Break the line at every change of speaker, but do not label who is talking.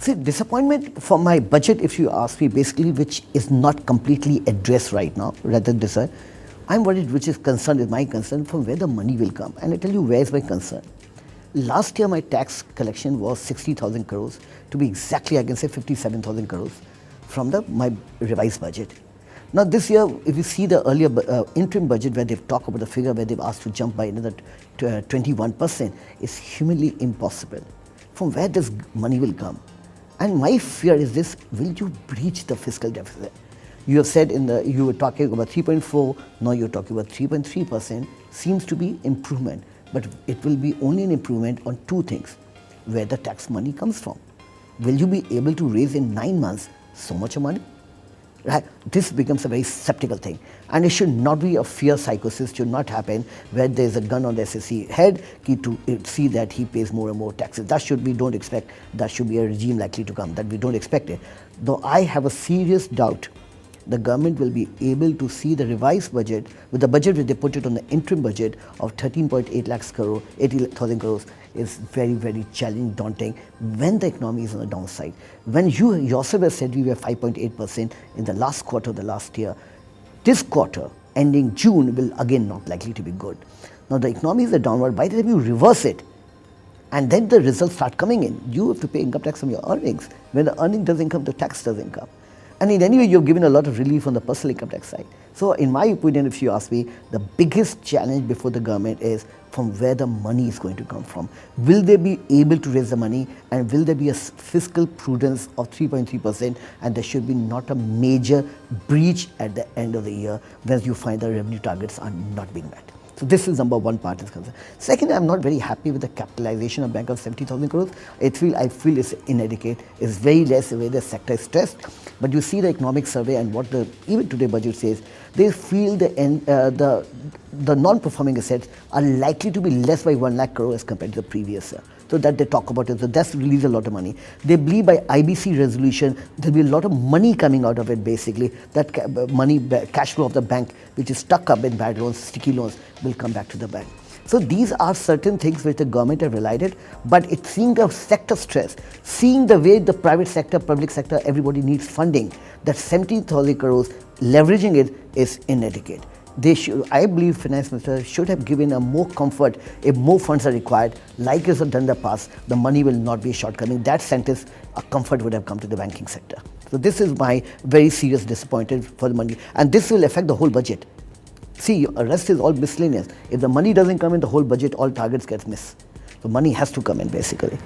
See, disappointment for my budget, if you ask me, basically, which is not completely addressed right now, rather than this, I'm worried, which is concerned, is my concern, from where the money will come. And I tell you, where is my concern? Last year, my tax collection was 60,000 crores. To be exactly, I can say 57,000 crores from my revised budget. Now, this year, if you see the earlier interim budget where they've talked about the figure where they've asked to jump by another 21%, it's humanly impossible. From where this money will come? And my fear is this: will you breach the fiscal deficit? You have said you were talking about 3.4, now you're talking about 3.3%, seems to be improvement. But it will be only an improvement on two things: where the tax money comes from. Will you be able to raise in 9 months so much money? Right? This becomes a very skeptical thing, and it should not be a fear psychosis. Should not happen where there is a gun on the SSC head to see that he pays more and more taxes. That should be, don't expect, that should be a regime likely to come, that we don't expect it. Though I have a serious doubt the government will be able to see the revised budget with the budget which they put it on the interim budget of 13.8 lakhs crore, 80,000 crores is very, very challenging, daunting when the economy is on the downside. When you yourself have said we were 5.8% in the last quarter of the last year, this quarter ending June will again not likely to be good. Now the economy is a downward. By the time you reverse it, and then the results start coming in, you have to pay income tax on your earnings. When the earning doesn't come, the tax doesn't come. And in any way, you've given a lot of relief on the personal income tax side. So in my opinion, if you ask me, the biggest challenge before the government is from where the money is going to come from. Will they be able to raise the money, and will there be a fiscal prudence of 3.3%, and there should be not a major breach at the end of the year when you find the revenue targets are not being met. So this is number one part is concerned. Second, I'm not very happy with the capitalization of bank of 70,000 crores. I feel it's inadequate. It's very less the way the sector is stressed. But you see the economic survey and what even today budget says, they feel the non-performing assets are likely to be less by 1 lakh crore as compared to the previous year. So that they talk about it. So that's released a lot of money. They believe by IBC resolution, there'll be a lot of money coming out of it basically. That money, cash flow of the bank, which is stuck up in bad loans, sticky loans, will come back to the bank. So these are certain things which the government have relied on, but it's seeing a sector stress, seeing the way the private sector, public sector, everybody needs funding, that 17,000 crores, leveraging it is inadequate. I believe Finance Minister should have given a more comfort if more funds are required, like as done in the past, the money will not be a shortcoming. That sentence, a comfort would have come to the banking sector. So this is my very serious disappointment for the money, and this will affect the whole budget. See, the rest is all miscellaneous. If the money doesn't come in, the whole budget, all targets get missed. So money has to come in basically.